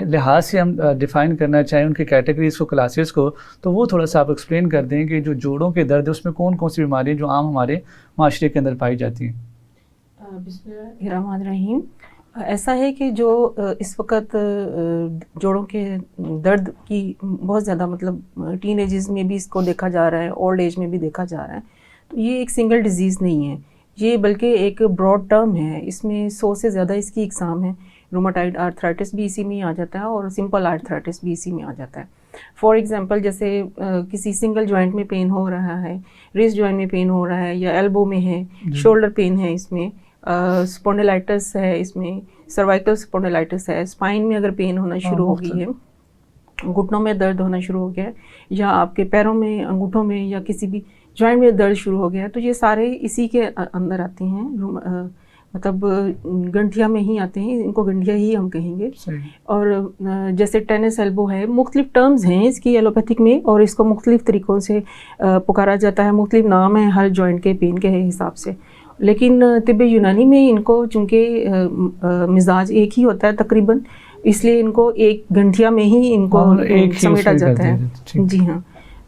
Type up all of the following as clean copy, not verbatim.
لحاظ سے ہم ڈیفائن کرنا چاہیں ان کی کیٹیگریز کو، کلاسز کو، تو وہ تھوڑا سا آپ ایکسپلین کر دیں کہ جو جوڑوں کے درد ہے اس میں کون کون سی بیماریاں جو عام ہمارے معاشرے کے اندر پائی جاتی ہیں؟ بسم اللہ الرحمن الرحیم. ایسا ہے کہ جو اس وقت جوڑوں کے درد کی بہت زیادہ مطلب ٹین ایجز میں بھی اس کو دیکھا جا رہا ہے، اولڈ ایج میں بھی دیکھا جا رہا ہے. تو یہ ایک سنگل ڈیزیز نہیں ہے، یہ بلکہ ایک براڈ ٹرم ہے. اس میں 100 سے زیادہ اس کی اقسام ہیں. روماٹائڈ آرتھرائٹس بھی اسی میں آ جاتا ہے اور سمپل آرتھرائٹس بھی اسی میں آ جاتا ہے. فار ایگزامپل جیسے کسی سنگل جوائنٹ میں پین ہو رہا ہے، ریسٹ جوائنٹ میں پین ہو رہا ہے، یا ایلبو میں ہے، شولڈر پین ہے، اس میں اسپونڈیلائٹس ہے، اس میں سروائکل اسپونڈیلائٹس ہے، اسپائن میں اگر پین ہونا شروع ہو گئی ہے، گھٹنوں میں درد ہونا شروع ہو گیا ہے، یا آپ کے پیروں میں، انگوٹھوں میں، یا کسی بھی جوائنٹ میں درد شروع ہو گیا ہے، تو یہ سارے اسی کے اندر آتے ہیں. مطلب گنٹھیا میں ہی آتے ہیں، ان کو گنٹھیا ہی ہم کہیں گے. اور جیسے ٹینس ایلبو ہے، مختلف ٹرمز ہیں اس کی ایلوپیتھک میں، اور اس کو مختلف طریقوں سے پکارا جاتا ہے، مختلف نام ہیں ہر جوائنٹ کے پین کے حساب سے. لیکن طب یونانی میں ان کو چونکہ مزاج ایک ہی ہوتا ہے تقریباً، اس لیے ان کو ایک گنٹھیا میں ہی ان کو سمیٹا جاتا ہے. جی ہاں.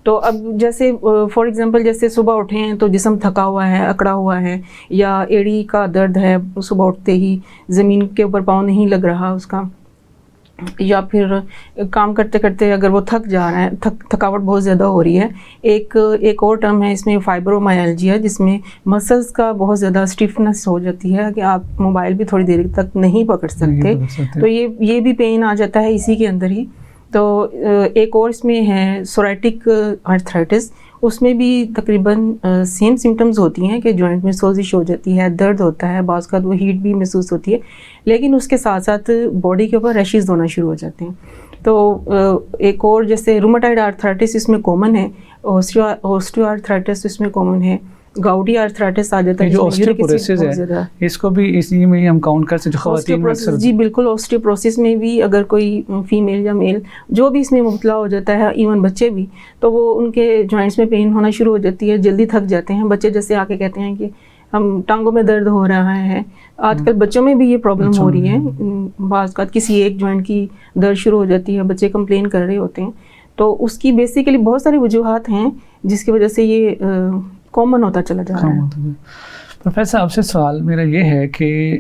تو اب جیسے فار ایگزامپل جیسے صبح اٹھے ہیں تو جسم تھکا ہوا ہے، اکڑا ہوا ہے، یا ایڑی کا درد ہے، صبح اٹھتے ہی زمین کے اوپر پاؤں نہیں لگ رہا اس کا، یا پھر کام کرتے کرتے اگر وہ تھک جا رہا ہے، تھکاوٹ بہت زیادہ ہو رہی ہے. ایک اور ٹرم ہے اس میں فائبرومائلجیا، جس میں مسلز کا بہت زیادہ اسٹیفنس ہو جاتی ہے کہ آپ موبائل بھی تھوڑی دیر تک نہیں پکڑ سکتے. تو یہ بھی پین آ جاتا ہے اسی کے اندر ہی. تو ایک اور اس میں ہے سوریٹک آرتھرائٹس، اس میں بھی تقریباً سیم سمٹمز ہوتی ہیں کہ جوائنٹ میں سوزش ہو جاتی ہے، درد ہوتا ہے، بعض کا وہ ہیٹ بھی محسوس ہوتی ہے، لیکن اس کے ساتھ ساتھ باڈی کے اوپر ریشز ہونا شروع ہو جاتے ہیں. تو ایک اور جیسے روماٹائڈ آرتھرائٹس اس میں کامن ہے، اوسٹیو آرتھرائٹس اس میں کامن ہے، گاؤڈی آرتھرائٹس آ جاتا ہے. جو اوسٹیوپوروسس ہے اس کو بھی اسی میں ہم کاؤنٹ کر سکتے ہیں خواتین میں. جی بالکل. اوسٹیوپوروسس میں بھی اگر کوئی فیمیل یا میل جو بھی اس میں مبتلا ہو جاتا ہے، ایون بچے بھی، تو وہ ان کے جوائنٹس میں پین ہونا شروع ہو جاتی ہے، جلدی تھک جاتے ہیں. بچے جیسے آ کے کہتے ہیں کہ ہم ٹانگوں میں درد ہو رہا ہے. آج کل بچوں میں بھی یہ پرابلم ہو رہی ہے، بعض اوقات کسی ایک جوائنٹ کی درد شروع ہو جاتی ہے، بچے کمپلین کر رہے ہوتے ہیں. تو اس کی بیسیکلی بہت ساری وجوہات ہیں جس کی وجہ سے یہ کامن ہوتا چلا جا رہا ہے. پروفیسر آپ سے سوال میرا یہ ہے کہ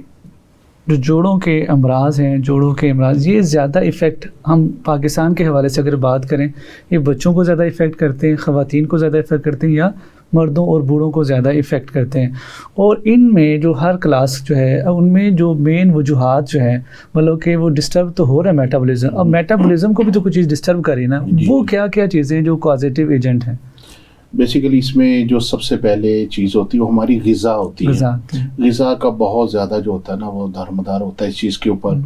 جو جوڑوں کے امراض ہیں، جوڑوں کے امراض یہ زیادہ ایفیکٹ ہم پاکستان کے حوالے سے اگر بات کریں، یہ بچوں کو زیادہ ایفیکٹ کرتے ہیں، خواتین کو زیادہ ایفیکٹ کرتے ہیں، یا مردوں اور بوڑھوں کو زیادہ ایفیکٹ کرتے ہیں؟ اور ان میں جو ہر کلاس جو ہے ان میں جو مین وجوہات جو ہیں مطلب کہ وہ ڈسٹرب تو ہو رہا ہے میٹابولزم، اب میٹابولزم کو بھی تو کچھ چیز ڈسٹرب کری نا، وہ کیا کیا چیزیں جو کازیٹیو ایجنٹ ہیں؟ بیسیکلی اس میں جو سب سے پہلے چیز ہوتی ہے وہ ہماری غذا ہوتی ہے. غذا کا بہت زیادہ جو ہوتا ہے نا وہ دارمدار ہوتا ہے اس چیز کے اوپر.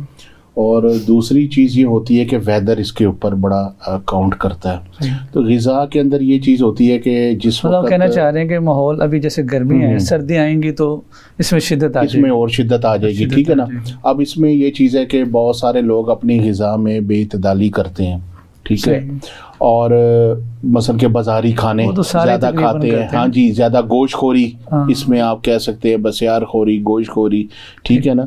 اور دوسری چیز یہ ہوتی ہے کہ ویدر اس کے اوپر بڑا کاؤنٹ کرتا ہے. تو غذا کے اندر یہ چیز ہوتی ہے کہ جس وقت کہنا چاہ رہے ہیں کہ ماحول ابھی جیسے گرمی ہے، سردی آئیں گی تو اس میں شدت آ جائے گی، اس میں اور شدت آ جائے گی. ٹھیک ہے نا. اب اس میں یہ چیز ہے کہ بہت سارے لوگ اپنی غذا میں بے اعتدالی کرتے ہیں. ٹھیک ہے. اور مثلا کہ بازاری کھانے زیادہ کھاتے ہیں. ہاں جی، زیادہ گوشت خوری اس میں آپ کہہ سکتے ہیں، بسیار خوری، گوشت خوری. ٹھیک ہے نا.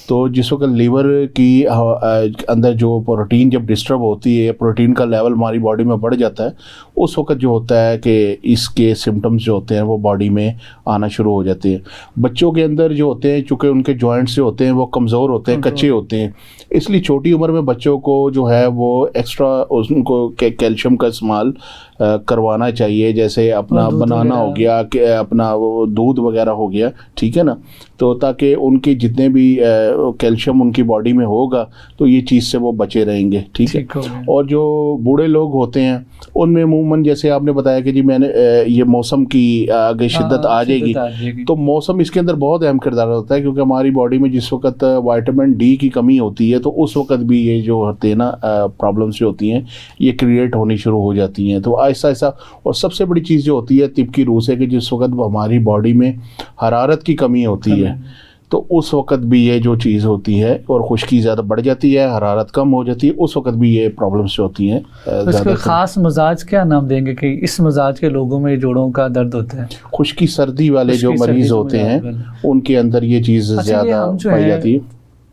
تو جس وقت لیور کی اندر جو پروٹین جب ڈسٹرب ہوتی ہے، پروٹین کا لیول ہماری باڈی میں بڑھ جاتا ہے، اس وقت جو ہوتا ہے کہ اس کے سمٹمز جو ہوتے ہیں وہ باڈی میں آنا شروع ہو جاتے ہیں. بچوں کے اندر جو ہوتے ہیں چونکہ ان کے جوائنٹس جو ہوتے ہیں وہ کمزور ہوتے ہیں، کچے ہوتے ہیں، اس لیے چھوٹی عمر میں بچوں کو جو ہے وہ ایکسٹرا ان کو کیلشیم کا استعمال کروانا چاہیے. جیسے اپنا بنانا ہو گیا، کہ اپنا وہ دودھ وغیرہ ہو گیا. ٹھیک ہے نا. تو تاکہ ان کے جتنے بھی کیلشیم ان کی باڈی میں ہوگا تو یہ چیز سے وہ بچے رہیں گے. ٹھیک ہے. اور جو بوڑھے لوگ ہوتے ہیں ان میں عموماً جیسے آپ نے بتایا کہ جی میں نے یہ موسم کی آگے شدت آ جائے گی، تو موسم اس کے اندر بہت اہم کردار ہوتا ہے، کیونکہ ہماری باڈی میں جس وقت وائٹامن ڈی کی کمی ہوتی ہے تو اس وقت بھی یہ جو ہوتے ہیں نا پرابلمس جو ہوتی ہیں یہ کریٹ ہونی شروع ہو جاتی ہیں. تو آہستہ آہستہ. اور سب سے بڑی چیز جو ہوتی ہے طب کی روح سے کہ جس وقت ہماری باڈی میں حرارت کی کمی ہوتی ہے تو اس وقت بھی یہ جو چیز ہوتی ہے اور خشکی زیادہ بڑھ جاتی ہے، حرارت کم ہو جاتی ہے، اس وقت بھی یہ پرابلمس ہوتی ہیں. اس کو خاص مزاج کیا نام دیں گے کہ اس مزاج کے لوگوں میں جوڑوں کا درد ہوتا ہے؟ خشکی سردی والے جو مریض ہوتے ہیں ان کے اندر یہ چیز زیادہ پائی جاتی ہے.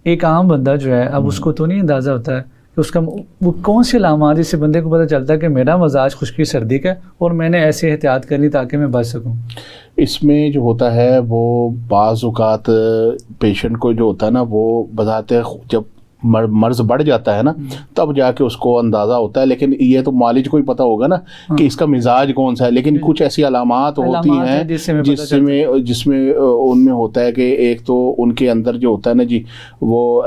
ایک عام بندہ جو ہے اب اس کو تو نہیں اندازہ ہوتا ہے کہ اس کا وہ کون سی علامات جس سے بندے کو پتہ چلتا ہے کہ میرا مزاج خشکی سردی کا ہے اور میں نے ایسے احتیاط کرنی تاکہ میں بچ سکوں؟ اس میں جو ہوتا ہے وہ بعض اوقات پیشنٹ کو جو ہوتا ہے نا وہ بذات جب مرض بڑھ جاتا ہے نا تب جا کے اس کو اندازہ ہوتا ہے، لیکن یہ تو معالج کو ہی پتہ ہوگا نا کہ اس کا مزاج کون سا ہے. لیکن کچھ ایسی علامات ہوتی ہیں جس میں ان میں ہوتا ہے کہ ایک تو ان کے اندر جو ہوتا ہے نا جی وہ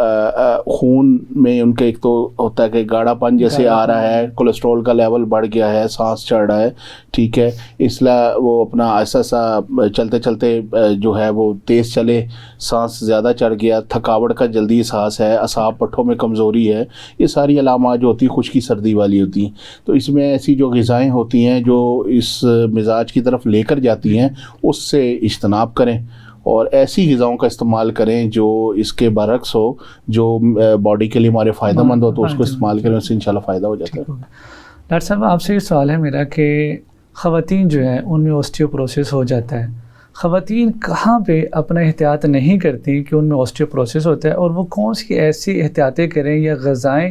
خون میں ان کے ایک تو ہوتا ہے کہ گاڑھا پن جیسے آ رہا ہے، کولیسٹرول کا لیول بڑھ گیا ہے، سانس چڑھ رہا ہے، ٹھیک ہے، اس لیے وہ اپنا ایسا چلتے چلتے جو ہے وہ تیز چلے، سانس زیادہ چڑھ گیا، تھکاوٹ کا جلدی احساس ہے، اعصاب پٹھوں میں کمزوری ہے، یہ ساری علامات جو ہوتی ہیں خشکی سردی والی ہوتی ہیں. تو اس میں ایسی جو غذائیں ہوتی ہیں جو اس مزاج کی طرف لے کر جاتی ہیں اس سے اجتناب کریں اور ایسی غذاؤں کا استعمال کریں جو اس کے برعکس ہو، جو باڈی کے لیے ہمارے فائدہ مند ہو، تو اس کو استعمال کریں، اس سے انشاءاللہ فائدہ ہو جاتا ہے. ڈاکٹر صاحب آپ سے یہ سوال ہے میرا کہ خواتین جو ہیں ان میں اوسٹیوپروسس ہو جاتا ہے، خواتین کہاں پہ اپنا احتیاط نہیں کرتی کہ ان میں اوسٹیوپروسس ہوتا ہے، اور وہ کون سی ایسی احتیاطیں کریں یا غذائیں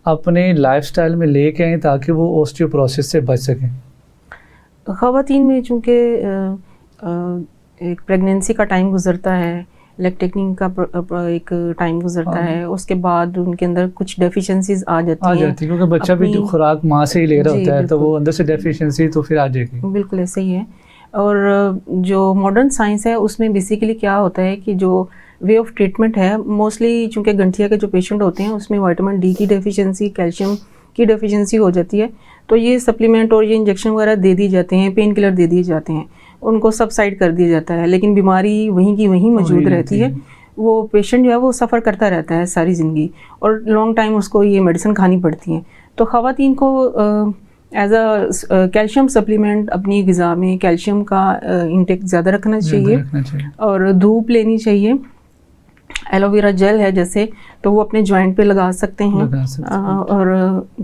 اپنے لائف سٹائل میں لے کے آئیں تاکہ وہ اوسٹیوپروسس سے بچ سکیں؟ خواتین میں چونکہ ایک پریگنینسی کا ٹائم گزرتا ہے، لیکٹیٹنگ کا ایک ٹائم گزرتا ہے، اس کے بعد ان کے اندر کچھ ڈیفیشنسیز آ جاتی ہیں کیونکہ بچہ بھی جو خوراک ماں سے ہی لے رہا ہوتا ہے تو وہ اندر سے ڈیفیشنسی تو پھر آ جائے گی. بالکل ایسے ہی ہے. اور جو ماڈرن سائنس ہے اس میں بیسیکلی کیا ہوتا ہے کہ جو وے آف ٹریٹمنٹ ہے موسٹلی چونکہ گنٹھیا کے جو پیشنٹ ہوتے ہیں اس میں وائٹامن ڈی کی ڈیفیشنسی، کیلشیم کی ڈیفیشنسی ہو جاتی ہے، تو یہ سپلیمنٹ اور یہ انجیکشن وغیرہ دے دی جاتے ہیں، پین کلر دے دیے جاتے ہیں، ان کو سبسائڈ کر دیا جاتا ہے، لیکن بیماری وہیں کی وہیں موجود رہتی ہے. وہ پیشنٹ جو ہے وہ سفر کرتا رہتا ہے ساری زندگی اور لانگ ٹائم اس کو یہ میڈیسن کھانی پڑتی ہیں. تو خواتین کو ایز اے کیلشیم سپلیمنٹ اپنی غذا میں کیلشیم کا انٹیک زیادہ رکھنا چاہیے اور دھوپ لینی چاہیے. ایلو ویرا جیل ہے جیسے تو وہ اپنے جوائنٹ پہ لگا سکتے ہیں. اور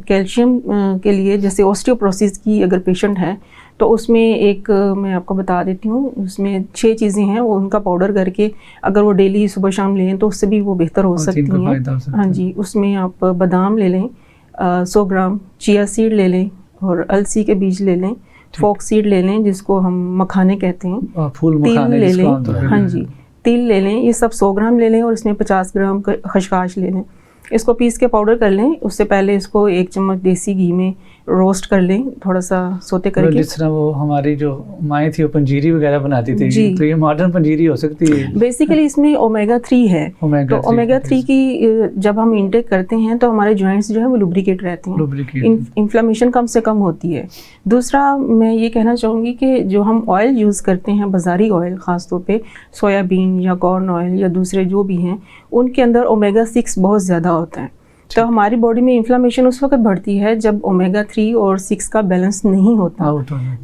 کیلشیم کے لیے جیسے اوسٹیوپروسس کی اگر پیشنٹ ہے تو اس میں ایک میں آپ کو بتا دیتی ہوں، اس میں 6 چیزیں ہیں، وہ ان کا پاؤڈر کر کے اگر وہ ڈیلی صبح شام لیں تو اس سے بھی وہ بہتر ہو سکتی ہیں. ہاں جی، اس میں آپ بادام لے لیں 100 گرام، چیا سیڈ لے لیں اور السی کے بیج لے لیں، فوک سیڈ لے لیں جس کو ہم مکھانے کہتے ہیں، تیل لے لیں، ہاں جی تیل لے لیں، یہ سب 100 گرام لے لیں اور اس میں 50 گرام خشخاش لے لیں. اس کو پیس کے پاؤڈر کر لیں. اس سے پہلے اس کو 1 چمچ دیسی گھی میں روسٹ کر لیں، تھوڑا سا سوتے کر کے. جس طرح وہ ہماری جو مائیں تھی وہ پنجیری وغیرہ بناتی تھی جی، تو یہ ماڈرن پنجیری ہو سکتی ہے. بیسیکلی اس میں اومیگا 3 ہے، تو اومیگا 3 کی جب ہم انٹیک کرتے ہیں تو ہمارے جوائنٹس جو ہے وہ لوبریکیٹ رہتے ہیں، انفلیمیشن کم سے کم ہوتی ہے. دوسرا میں یہ کہنا چاہوں گی کہ جو ہم آئل یوز کرتے ہیں، بازاری آئل خاص طور پہ سویا بین یا کارن آئل یا دوسرے جو بھی ہیں، ان کے اندر اومیگا 6 بہت زیادہ ہوتا ہے. تو ہماری باڈی میں انفلیمیشن اس وقت بڑھتی ہے جب اومیگا 3 اور 6 کا بیلنس نہیں ہوتا.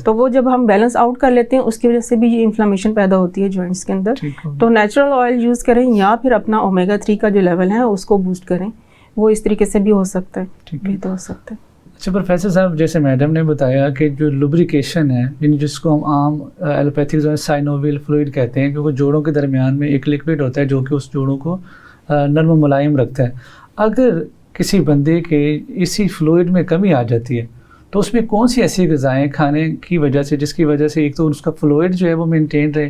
تو وہ جب ہم بیلنس آؤٹ کر لیتے ہیں اس کی وجہ سے بھی یہ انفلیمیشن پیدا ہوتی ہے جوائنٹس کے اندر. تو نیچرل آئل یوز کریں یا پھر اپنا اومیگا 3 کا جو لیول ہے اس کو بوسٹ کریں، وہ اس طریقے سے بھی ہو سکتا ہے، بہتر ہو سکتا ہے. اچھا پروفیسر صاحب، جیسے میڈم نے بتایا کہ جو لوبریکیشن ہے، یعنی جس کو ہم عام ایلوپیتھک جو ہے سائنوویل فلوئڈ کہتے ہیں، کیونکہ جوڑوں کے درمیان میں ایک لیکوڈ ہوتا ہے جو کہ اس جوڑوں کو نرم و ملائم رکھتا ہے. اگر کسی بندے کے اسی فلوئڈ میں کمی آ جاتی ہے تو اس میں کون سی ایسی غذائیں کھانے کی وجہ سے جس کی وجہ سے ایک تو اس کا فلوئڈ جو ہے وہ مینٹین رہے،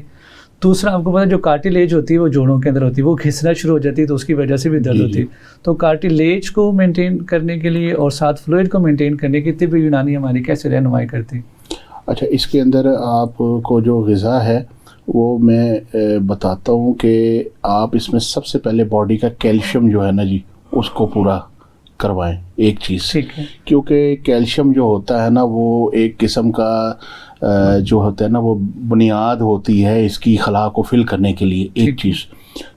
دوسرا آپ کو پتا جو کارٹیلیج ہوتی ہے وہ جوڑوں کے اندر ہوتی ہے، وہ گھسنا شروع ہو جاتی ہے تو اس کی وجہ سے بھی درد ہوتی ہے. تو کارٹیلیج کو مینٹین کرنے کے لیے اور ساتھ فلوئڈ کو مینٹین کرنے کی طب یونانی ہماری کیسے رہنمائی کرتی ہے؟ اچھا، اس کے اندر آپ کو جو غذا ہے وہ میں بتاتا ہوں کہ آپ اس میں سب سے پہلے باڈی کا کیلشیم جو ہے نا جی اس کو پورا کروائیں. ایک چیز کیونکہ کیلشیم جو ہوتا ہے نا وہ ایک قسم کا جو ہوتا ہے نا وہ بنیاد ہوتی ہے اس کی خلا کو فل کرنے کے لیے. ایک چیز.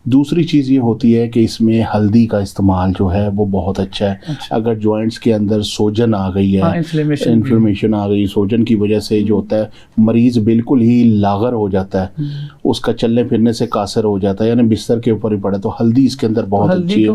دوسری چیز یہ ہوتی ہے کہ اس میں ہلدی کا استعمال جو ہے وہ بہت اچھا ہے. اگر جوائنٹس کے اندر سوجن آ گئی ہے، انفلیمیشن آ گئی، سوجن کی وجہ سے جو ہوتا ہے مریض بالکل ہی لاغر ہو جاتا ہے، اس کا چلنے پھرنے سے قاصر ہو جاتا ہے، یعنی بستر کے اوپر ہی پڑے، تو ہلدی اس کے اندر بہت اچھی ہے.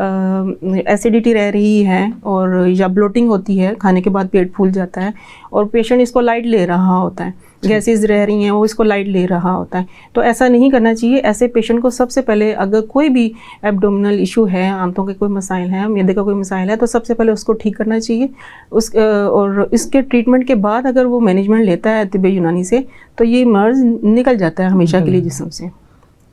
ایسیڈیٹی رہ رہی ہے اور یا بلوٹنگ ہوتی ہے, کھانے کے بعد پیٹ پھول جاتا ہے اور پیشنٹ اس کو لائٹ لے رہا ہوتا ہے, گیسز رہ رہی ہیں وہ اس کو لائٹ لے رہا ہوتا ہے, تو ایسا نہیں کرنا چاہیے. ایسے پیشنٹ کو سب سے پہلے اگر کوئی بھی ایبڈومنل ایشو ہے, آنتوں کے کوئی مسائل ہیں, معدے کا کوئی مسائل ہے, تو سب سے پہلے اس کو ٹھیک کرنا چاہیے. اور اس کے ٹریٹمنٹ کے بعد اگر وہ مینجمنٹ لیتا ہے طب یونانی سے تو یہ مرض نکل جاتا ہے ہمیشہ کے لیے جسم سے.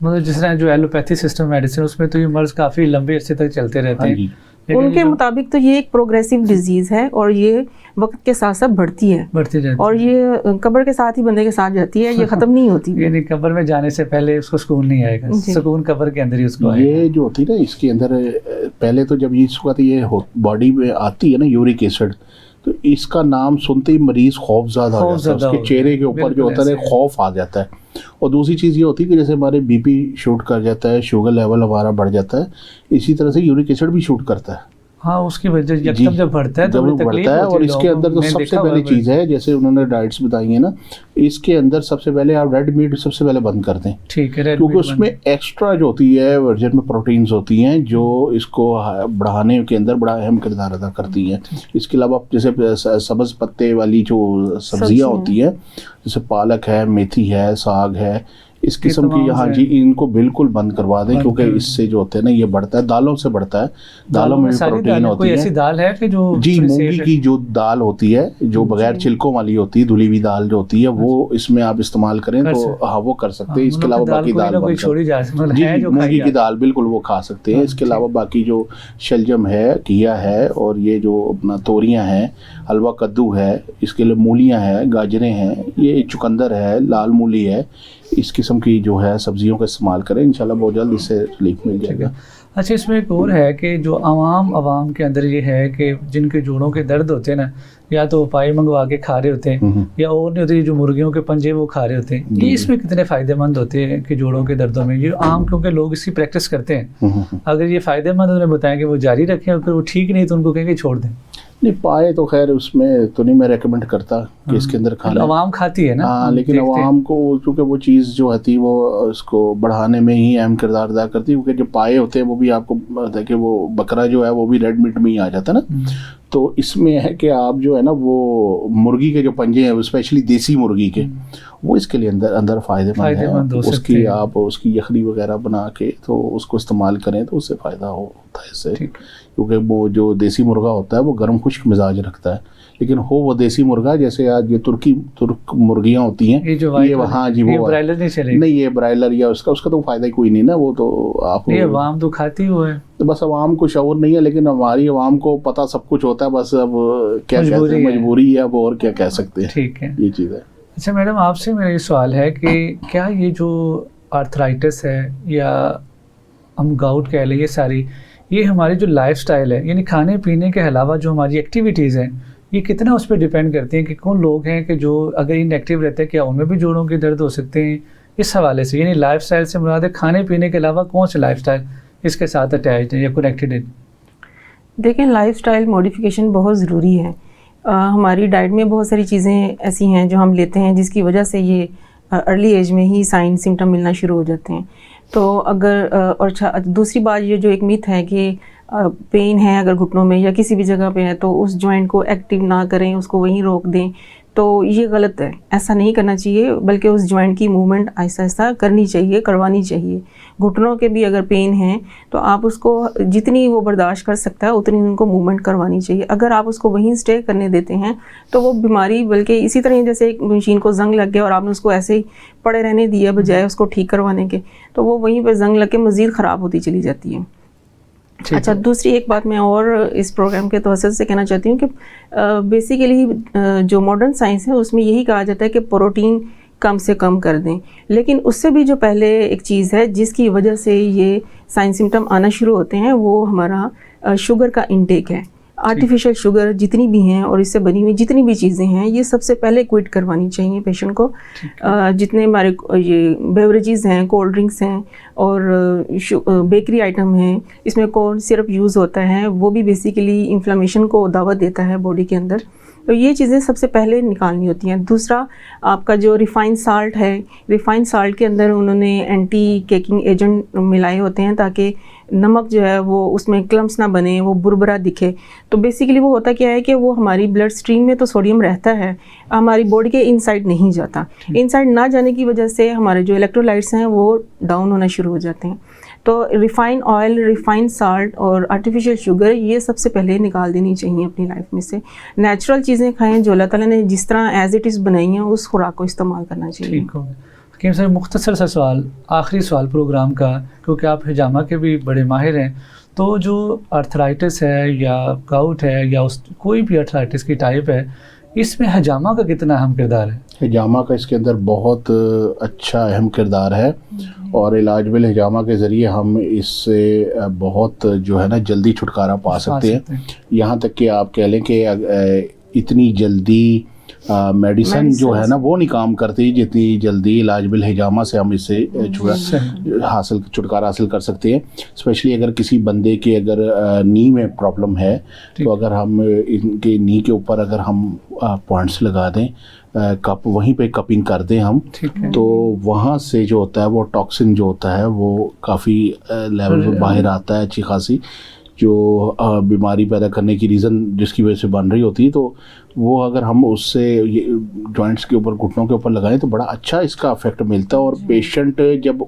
مطلب جس طرح جو ایلوپیتھی سسٹم میڈیسن اس میں تو یہ مرض کافی لمبے عرصے تک چلتے رہتے ہیں. ان کے مطابق تو یہ ایک پروگریسو ڈیزیز ہے اور یہ وقت کے ساتھ ساتھ بڑھتی جاتی ہے اور یہ قبر کے ساتھ ہی بندے کے ساتھ جاتی ہے, یہ ختم نہیں ہوتی. یعنی قبر میں جانے سے پہلے اس کو سکون نہیں آئے گا, سکون قبر کے اندر ہی اس کو آئے گا. یہ جو ہوتی ہے نا اس کے اندر پہلے تو جب اس وقت یہ باڈی میں آتی ہے نا یورک ایسڈ, تو اس کا نام سنتے ہی مریض خوف زدہ ہو جاتا ہے, اس کے چہرے کے اوپر جو ہوتا ہے خوف آ جاتا ہے. اور دوسری چیز یہ ہوتی ہے کہ جیسے ہمارے بی پی شوٹ کر جاتا ہے, شوگر لیول ہمارا بڑھ جاتا ہے, اسی طرح سے یورک ایسڈ بھی شوٹ کرتا ہے. ہاں اس کی وجہ یکدم جب بڑھتا ہے تو بڑھتا ہے. اور اس کے اندر تو سب سے پہلی چیز ہے, جیسے انہوں نے ڈائٹس بتائی ہیں نا, اس کے اندر سب سے پہلے آپ ریڈ میٹ سب سے پہلے بند کر دیں, ٹھیک ہے, کیونکہ اس میں ایکسٹرا جو ہوتی ہے ورجن میں پروٹینز ہوتی ہیں جو اس کو بڑھانے کے اندر بڑا اہم کردار ادا کرتی ہیں. اس کے علاوہ جیسے سبز پتے والی جو سبزیاں ہوتی ہیں جیسے پالک ہے, میتھی ہے, ساگ ہے, اس قسم کی, ہاں جی, ان کو بالکل بند کروا دیں, کیونکہ اس سے جو ہوتے ہیں نا یہ بڑھتا ہے, دالوں سے بڑھتا ہے. دالوں میں بھی پروٹین ہوتی ہے. کوئی ایسی دال ہے کہ جو جی مونگی کی جو دال ہوتی ہے جو بغیر چھلکوں والی ہوتی ہے, دھلی ہوئی دال جو ہوتی ہے, وہ اس میں آپ استعمال کریں تو ہاں وہ کر سکتے ہیں. اس کے علاوہ باقی دال جی مونگی کی دال بالکل وہ کھا سکتے ہیں. اس کے علاوہ باقی جو شلجم ہے, گھیا ہے, اور یہ جو اپنا توریاں ہیں, حلوہ کدو ہے, اس کے لیے مولیاں ہیں, گاجریں ہیں, یہ چقندر ہے, لال مولی ہے, اس قسم کی جو ہے سبزیوں کا استعمال کریں, انشاءاللہ بہت جلد اس سے ریلیف مل جائے گا. اچھا, اس میں ایک اور ہے کہ جو عوام کے اندر یہ ہے کہ جن کے جوڑوں کے درد ہوتے ہیں نا, یا تو پائی منگوا کے کھا رہے ہوتے ہیں یا اور نہیں ہوتی جو مرغیوں کے پنجے وہ کھا رہے ہوتے ہیں, یہ اس میں کتنے فائدہ مند ہوتے ہیں کہ جوڑوں کے دردوں میں؟ یہ عام کیونکہ لوگ اس کی پریکٹس کرتے ہیں, اگر یہ فائدہ مند انہیں بتائیں کہ وہ جاری رکھیں, اگر وہ ٹھیک نہیں تو ان کو کہیں کہ چھوڑ دیں. نہیں پائے تو خیر اس میں تو نہیں میں ریکمینڈ کرتا کہ اس کے اندر کھانا, عوام کھاتی ہے نا. ہاں لیکن عوام کو چونکہ وہ چیز جو ہوتی ہے وہ اس کو بڑھانے میں ہی اہم کردار ادا کرتی ہے, کیونکہ جو پائے ہوتے ہیں وہ بھی آپ کو کہ وہ بکرا جو ہے وہ بھی ریڈ میٹ میں ہی آ جاتا ہے نا. تو اس میں ہے کہ آپ جو ہے نا وہ مرغی کے جو پنجے ہیں اسپیشلی دیسی مرغی کے, وہ اس کے لیے اندر فائدہ مند ہے. اس کی آپ اس کی یخنی وغیرہ بنا کے تو اس کو استعمال کریں تو اس سے فائدہ ہوتا ہے اس سے, کیونکہ وہ جو دیسی مرغا ہوتا ہے وہ گرم خشک مزاج رکھتا ہے. لیکن ہو وہ دیسی مرغا جیسے آج یہ ترک مرغیاں ہوتی ہیں, یہ ہاں جی وہ برائلر نہیں, یہ برائلر یا اس کا تو فائدہ کوئی نہیں نا. وہ تو آپ عوام تو کھاتی ہوئے, بس عوام کو شعور نہیں ہے, لیکن ہماری عوام کو پتہ سب کچھ ہوتا ہے, بس اب کیا کہتے ہیں مجبوری ہے, اب اور کیا کہہ سکتے ہیں. ٹھیک ہے, یہ چیز ہے. اچھا میڈم, آپ سے میرا یہ سوال ہے کہ کیا یہ جو آرتھرائٹس ہے یا ہم گاؤٹ کہہ لیں, یہ ساری یہ ہماری جو لائف سٹائل ہے, یعنی کھانے پینے کے علاوہ جو ہماری ایکٹیویٹیز ہیں, یہ کتنا اس پہ ڈیپینڈ کرتی ہیں کہ کون لوگ ہیں کہ جو اگر ان ایکٹیو رہتے ہیں کیا ان میں بھی جوڑوں کے درد ہو سکتے ہیں؟ اس حوالے سے یعنی لائف سٹائل سے مراد ہے کھانے پینے کے علاوہ کون سے لائف سٹائل اس کے ساتھ اٹیچڈ ہے یا کنیکٹڈ ہے؟ دیکھیں لائف سٹائل موڈیفیکیشن بہت ضروری ہے. ہماری ڈائٹ میں بہت ساری چیزیں ایسی ہیں جو ہم لیتے ہیں جس کی وجہ سے یہ ارلی ایج میں ہی سائن سمٹم ملنا شروع ہو جاتے ہیں. تو اگر اور دوسری بات یہ جو ایک میتھ ہے کہ پین ہے اگر گھٹنوں میں یا کسی بھی جگہ پہ ہے تو اس جوائنٹ کو ایکٹیو نہ کریں, اس کو وہیں روک دیں, تو یہ غلط ہے. ایسا نہیں کرنا چاہیے, بلکہ اس جوائنٹ کی موومنٹ آہستہ آہستہ کرنی چاہیے, کروانی چاہیے. گھٹنوں کے بھی اگر پین ہیں تو آپ اس کو جتنی وہ برداشت کر سکتا ہے اتنی ان کو موومنٹ کروانی چاہیے. اگر آپ اس کو وہیں اسٹے کرنے دیتے ہیں تو وہ بیماری بلکہ اسی طرح جیسے ایک مشین کو زنگ لگ گیا اور آپ نے اس کو ایسے ہی پڑے رہنے دیا بجائے اس کو ٹھیک کروانے کے, تو وہ وہیں پہ زنگ لگ کے مزید خراب ہوتی چلی جاتی ہے. اچھا, دوسری ایک بات میں اور اس پروگرام کے توسط سے کہنا چاہتی ہوں کہ بیسیکلی جو ماڈرن سائنس ہے اس میں یہی کہا جاتا ہے کہ پروٹین کم سے کم کر دیں, لیکن اس سے بھی جو پہلے ایک چیز ہے جس کی وجہ سے یہ سائن سمٹم آنا شروع ہوتے ہیں وہ ہمارا شوگر کا انٹیک ہے. آرٹیفیشل شوگر جتنی بھی ہیں اور اس سے بنی ہوئی جتنی بھی چیزیں ہیں یہ سب سے پہلے کوئٹ کروانی چاہیے پیشنٹ کو. جتنے ہمارے یہ بیوریجز ہیں, کولڈ ڈرنکس ہیں اور بیکری آئٹم ہیں, اس میں کورن سرپ یوز ہوتا ہے, وہ بھی بیسیکلی انفلامیشن کو دعوت دیتا ہے باڈی کے اندر. تو یہ چیزیں سب سے پہلے نکالنی ہوتی ہیں. دوسرا آپ کا جو ریفائن سالٹ ہے، ریفائن سالٹ کے اندر انہوں نے اینٹی کیکنگ ایجنٹ ملائے ہوتے ہیں تاکہ نمک جو ہے وہ اس میں کلمس نہ بنے، وہ بربرا دکھے. تو بیسیکلی وہ ہوتا کیا ہے کہ وہ ہماری بلڈ اسٹریم میں تو سوڈیم رہتا ہے، ہماری باڈی کے انسائڈ نہیں جاتا. انسائڈ نہ جانے کی وجہ سے ہمارے جو الیکٹرولائٹس ہیں وہ ڈاؤن ہونا شروع ہو جاتے ہیں. تو ریفائن آئل، ریفائن سالٹ اور آرٹیفیشیل شوگر یہ سب سے پہلے نکال دینی چاہیے اپنی لائف میں سے. نیچرل چیزیں کھائیں جو اللہ تعالیٰ نے جس طرح ایز اٹ از بنائی ہیں، اس خوراک کو استعمال کرنا چاہیے. ٹھیک ہو گیا. حکیم صاحب مختصر سا سوال، آخری سوال پروگرام کا، کیونکہ آپ حجامہ کے بھی بڑے ماہر ہیں، تو جو آرتھرائٹس ہے یا گاؤٹ ہے یا کوئی بھی آرتھرائٹس کی ٹائپ ہے، اس میں حجامہ کا کتنا اہم کردار ہے؟ حجامہ کا اس کے اندر بہت اچھا اہم کردار ہے، اور علاج بالحجامہ کے ذریعے ہم اس سے بہت جو ہے نا جلدی چھٹکارا پا سکتے ہیں. یہاں تک کہ آپ کہہ لیں کہ اتنی جلدی میڈیسن جو ہے نا وہ نہیں کام کرتی جتنی جلدی علاج بالحجامہ سے ہم اس سے چھٹکارا حاصل کر سکتے ہیں. اسپیشلی اگر کسی بندے کے اگر نی میں پرابلم ہے تو اگر ہم ان کے نی کے اوپر اگر ہم پوائنٹس لگا دیں، کپ وہیں پہ کپنگ کر دیں ہم، تو وہاں سے جو ہوتا ہے وہ ٹاکسن جو ہوتا ہے وہ کافی لیول پہ باہر آتا ہے، اچھی خاصی جو بیماری پیدا کرنے کی ریزن جس کی وجہ سے بن رہی ہوتی ہے. تو وہ اگر ہم اس سے جوائنٹس کے اوپر، گھٹنوں کے اوپر لگائیں تو بڑا اچھا اس کا افیکٹ ملتا ہے، اور پیشنٹ جب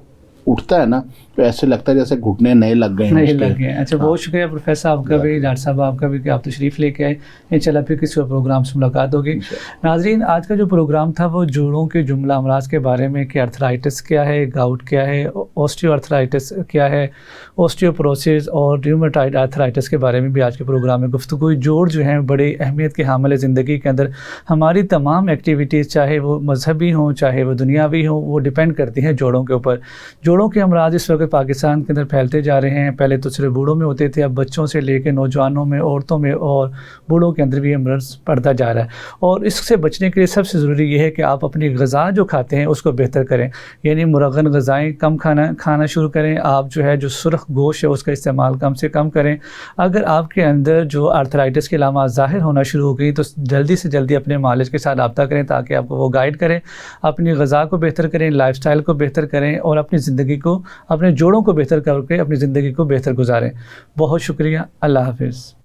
اٹھتا ہے نا تو ایسے لگتا ہے جیسے گھٹنے نئے لگ گئے ہیں. اچھا، بہت شکریہ پروفیسر آپ کا بھی، ڈاکٹر صاحب آپ کا بھی کہ آپ تشریف لے کے آئے. انشاءاللہ پھر کسی اور پروگرام سے ملاقات ہوگی. ناظرین، آج کا جو پروگرام تھا وہ جوڑوں کے جملہ امراض کے بارے میں کہ آرتھرائٹس کیا ہے، گاؤٹ کیا ہے، اوسٹیو آرتھرائٹس کیا ہے، اوسٹیوپروسس اور ریومیٹائڈ آرتھرائٹس کے بارے میں بھی آج کے پروگرام میں گفتگو. جوڑ جو ہیں بڑی اہمیت کے حامل زندگی کے اندر. ہماری تمام ایکٹیویٹیز چاہے وہ مذہبی ہوں چاہے وہ دنیاوی ہوں، وہ ڈیپینڈ کرتی ہیں جوڑوں کے اوپر. جوڑوں کے امراض اس وقت پاکستان کے اندر پھیلتے جا رہے ہیں. پہلے تو صرف بوڑھوں میں ہوتے تھے، اب بچوں سے لے کے نوجوانوں میں، عورتوں میں اور بوڑھوں کے اندر بھی امراض پڑتا جا رہا ہے. اور اس سے بچنے کے لیے سب سے ضروری یہ ہے کہ آپ اپنی غذا جو کھاتے ہیں اس کو بہتر کریں، یعنی مرغن غذائیں کم کھانا شروع کریں. آپ جو ہے جو سرخ گوشت ہے اس کا استعمال کم سے کم کریں. اگر آپ کے اندر جو آرتھرائٹس کی علامات ظاہر ہونا شروع ہو گئی تو جلدی سے جلدی اپنے معالج کے ساتھ رابطہ کریں تاکہ آپ کو وہ گائیڈ کریں. اپنی غذا کو بہتر کریں، لائف سٹائل کو بہتر کریں، اور اپنی زندگی کو، اپنے جوڑوں کو بہتر کر کے اپنی زندگی کو بہتر گزاریں. بہت شکریہ. اللہ حافظ.